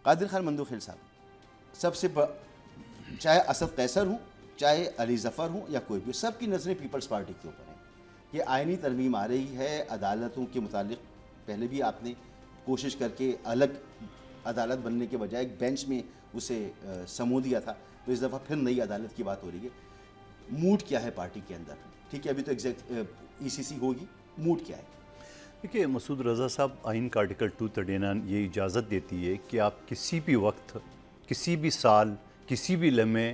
قادر خان مندوخیل صاحب سب سے چاہے اسد قیصر ہوں چاہے علی ظفر ہوں یا کوئی بھی، سب کی نظریں پیپلز پارٹی کے اوپر ہیں کہ آئینی ترمیم آ رہی ہے عدالتوں کے متعلق۔ پہلے بھی آپ نے کوشش کر کے الگ عدالت بننے کے بجائے ایک بینچ میں اسے سمو دیا تھا، تو اس دفعہ پھر نئی عدالت کی بات ہو رہی ہے۔ موڈ کیا ہے پارٹی کے اندر؟ ٹھیک ہے، ابھی تو ای سی سی ہوگی، موڈ کیا ہے؟ دیکھیے مسعود رضا صاحب، آئین کا آرٹیکل 239 یہ اجازت دیتی ہے کہ آپ کسی بھی وقت، کسی بھی سال، کسی بھی لمحے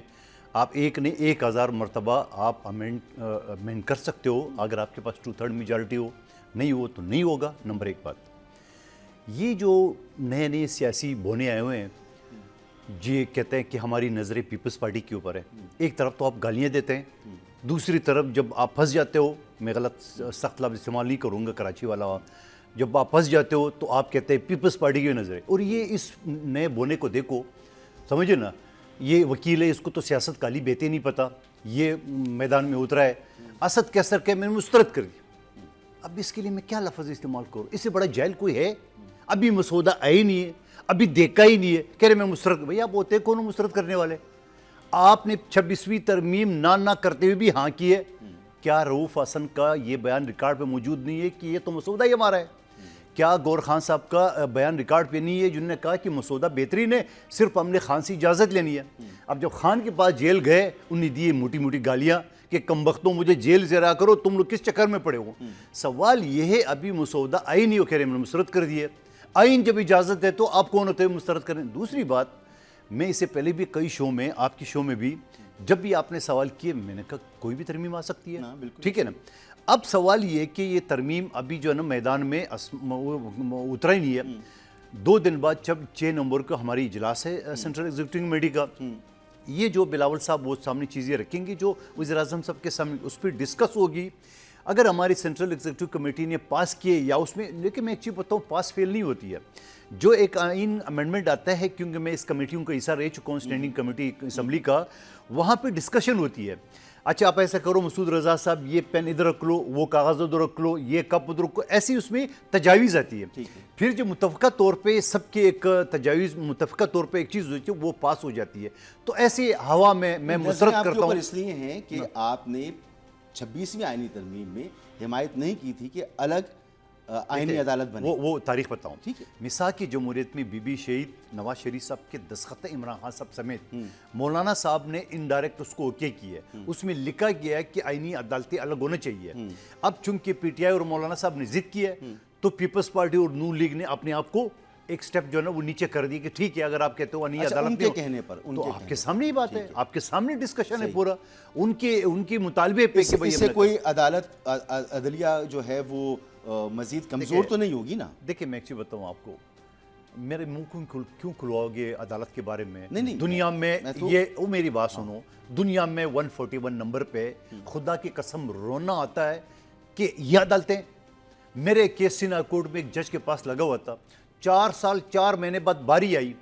آپ ایک نہیں 1000 مرتبہ آپ امینڈ کر سکتے ہو، اگر آپ کے پاس 2/3 میجارٹی ہو۔ نہیں ہو تو نہیں ہوگا، نمبر 1 بات۔ یہ جو نئے سیاسی بونے آئے ہوئے ہیں، یہ کہتے ہیں کہ ہماری نظریں پیپلز پارٹی کے اوپر ہے۔ ایک طرف تو آپ گالیاں دیتے ہیں، دوسری طرف جب آپ پھنس جاتے ہو، میں غلط سخت لفظ استعمال نہیں کروں گا کراچی والا، جب آپ پھنس جاتے ہو تو آپ کہتے ہیں پیپلز پارٹی کی نظریں۔ اور یہ اس نئے بونے کو دیکھو، سمجھے نا، یہ وکیل ہے، اس کو تو سیاست کالی بیتے نہیں پتہ، یہ میدان میں اترا ہے، اسد قیصر کے میں نے مسترد کر دیا۔ اب اس کے لیے میں کیا لفظ استعمال کروں؟ اس سے بڑا جائل کوئی ہے؟ ابھی مسودہ آیا ہی نہیں ہے، ابھی دیکھا ہی نہیں ہے، کہہ رہے میں مسترد۔ بھئی آپ ہوتے کون مسترد کرنے والے؟ آپ نے 26ویں ترمیم نہ کرتے ہوئے بھی ہاں کی ہے۔ کیا رؤوف حسن کا یہ بیان ریکارڈ پہ موجود نہیں ہے کہ یہ تو مسودہ ہی ہمارا ہے؟ کیا گور خان صاحب کا بیان ریکارڈ پہ نہیں ہے جنہوں نے کہا کہ مسودہ بہترین ہے، صرف ہم نے خان سے اجازت لینی ہے؟ اب جب خان کے پاس جیل گئے، انہیں دیے موٹی موٹی گالیاں کہ کم بختوں مجھے جیل سے رہا کرو، تم لوگ کس چکر میں پڑے ہو؟ سوال یہ ہے ابھی مسودہ آئین نہیں ہو، کہہ رہے میں نے مسترد کر دیے۔ آئین جب اجازت ہے تو آپ کون ہوتے ہیں مسترد کریں؟ دوسری بات، میں اس سے پہلے بھی کئی شو میں، آپ کی شو میں بھی، جب بھی آپ نے سوال کیے میں نے کہا کوئی بھی ترمیم آ سکتی ہے، ٹھیک ہے نا۔ اب سوال یہ کہ یہ ترمیم ابھی جو ہے نا میدان میں اترا ہی نہیں ہے۔ 2 دن بعد جب 6 نومبر کو ہماری اجلاس ہے سینٹرل ایگزیکٹو کمیٹی کا، یہ جو بلاول صاحب وہ سامنے چیزیں رکھیں گے جو وزیر اعظم صاحب کے سامنے، اس پہ ڈسکس ہوگی۔ اگر ہماری سینٹرل ایگزیکٹو کمیٹی نے پاس کیے یا اس میں، لیکن میں ایک چیز بتاؤں، پاس فیل نہیں ہوتی ہے۔ جو ایک آئین امینڈمنٹ آتا ہے، کیونکہ میں اس کمیٹیوں کا حصہ رہ چکا ہوں، اسٹینڈنگ کمیٹی اسمبلی کا، وہاں پہ ڈسکشن ہوتی ہے۔ اچھا آپ ایسا کرو مسعود رضا صاحب، یہ پین ادھر رکھ لو، وہ کاغذ ادھر رکھ لو، یہ کپ ادھر رکھ لو، ایسی اس میں تجاویز آتی ہے۔ پھر جو متفقہ طور پہ سب کے ایک تجاویز، متفقہ طور پہ ایک چیز ہوتی ہے، وہ پاس ہو جاتی ہے۔ تو ایسی ہوا میں مسرت کرتا ہوں۔ اس لیے ہیں کہ آپ نے 26ویں آئینی ترمیم میں حمایت نہیں کی تھی کہ الگ آئینی عدالت بنے۔ وہ تاریخ بتاؤں، ٹھیک ہے۔ مساق جمہوریت میں بی بی شہید نواز شریف صاحب کے دستخط، عمران خان صاحب سمیت مولانا صاحب نے انڈائریکٹ اس کو اوکے کی ہے۔ اس میں لکھا گیا ہے کہ آئینی عدالتیں الگ ہونا چاہیے۔ اب چونکہ پی ٹی آئی اور مولانا صاحب نے ضد کی ہے، تو پیپلز پارٹی اور نون لیگ نے اپنے آپ کو ایک سٹیپ جو ہے نا وہ نیچے کر دی کہ ٹھیک ہے، اگر آپ کہتے ہو آئینی عدالت ان کے کہنے پر، تو آپ کے سامنے ہی بات ہے، آپ کے سامنے ڈسکشن ہے پورا ان کے مطالبے پہ کہ اس سے کوئی عدالت عدلیہ جو ہے وہ مزید کمزور تو نہیں ہوگی نا؟ دیکھیں میں ایک چیز بتاؤں آپ کو، میرے منہ کیوں کھلواؤ گے عدالت کے بارے میں؟ نہیں، دنیا میں یہ، وہ میری بات سنو، دنیا میں 141 نمبر پہ خدا کی قسم رونا آتا ہے کہ یہ عدالتیں۔ میرے کیس سندھ ہائی کورٹ میں ایک جج کے پاس لگا ہوا تھا، 4 سال 4 مہینے بعد باری آئی،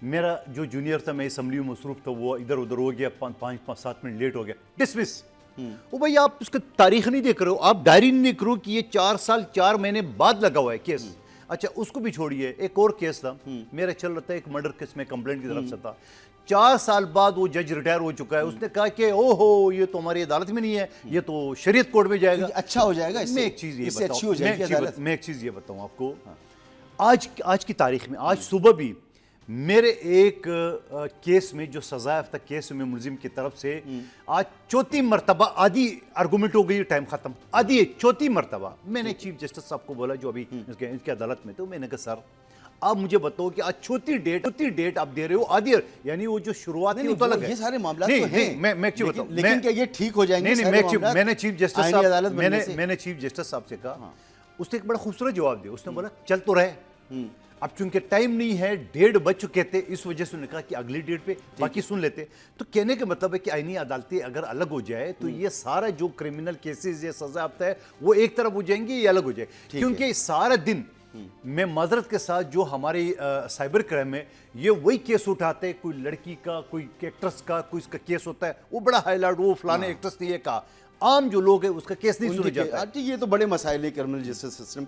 میرا جو جونیئر تھا، میں اسمبلی میں مصروف تھا، وہ ادھر ادھر ہو گیا، 5-7 منٹ لیٹ ہو گیا، ڈسمس۔ وہ بھائی آپ اس کا تاریخ نہیں دیکھ رہے ہو، آپ ڈائری نہیں دیکھ رہے ہو کہ یہ 4 سال 4 مہینے بعد لگا ہوا ہے کیس۔ اچھا اس کو بھی چھوڑیے، ایک اور کیس تھا میرا چل رہا تھا، ایک مرڈر کیس میں کمپلینٹ کی طرف سے تھا، 4 سال بعد وہ جج ریٹائر ہو چکا ہے، اس نے کہا کہ او ہو یہ تو ہماری عدالت میں نہیں ہے، یہ تو شریعت کورٹ میں جائے گا۔ اچھا ہو جائے گا، میں ایک چیز یہ بتاؤں آپ کو، آج کی تاریخ میں، آج صبح بھی میرے ایک کیس میں جو سزا یافتہ کیس میں ملزم کی طرف سے آج 4تھی مرتبہ آدھی آرگومنٹ ہو گئی، ٹائم ختم، آدھی 4تھی مرتبہ میں نے چیف جسٹس صاحب کو بولا جو ابھی اس کی عدالت میں تھے، میں نے کہا سر آپ مجھے بتاؤ کہ آج 4تھی ڈیٹ آپ دے رہے ہو، آدھی یعنی وہ جو شروعات ہے وہ تو الگ ہے۔ یہ سارے معاملات تو ہیں، میں ایک چیز بتاؤں، لیکن کہ یہ ٹھیک ہو جائیں گے نہیں، میں نے چیف جسٹس صاحب سے کہا، اس نے ایک بڑا خوبصورت جواب دیا، اس نے بولا چل تو رہے، اب چونکہ ٹائم نہیں ہے، 1:30 بج چکے تھے، اس وجہ سے انہوں نے کہا کہ اگلی ڈیٹ پہ باقی سن لیتے۔ تو کہنے کا مطلب ہے کہ آئینی عدالتیں اگر الگ ہو جائے تو یہ سارا جو کرمنل کیسز یا سزا یافتہ ہے وہ ایک طرف ہو جائیں گے، یہ الگ ہو جائے، کیونکہ سارا دن میں معذرت کے ساتھ جو ہمارے سائبر کرائم ہے یہ وہی کیس اٹھاتے، کوئی لڑکی کا، کوئی ایکٹرس کا، کوئی اس کا کیس ہوتا ہے، وہ بڑا ہائی لائٹ، وہ فلانے ایکٹرس نے یہ کہا، عام جو لوگ ہیں اس کا کیس نہیں سنا جاتا ہے۔ یہ تو بڑے مسائل ہے کرمنل جسٹس سسٹم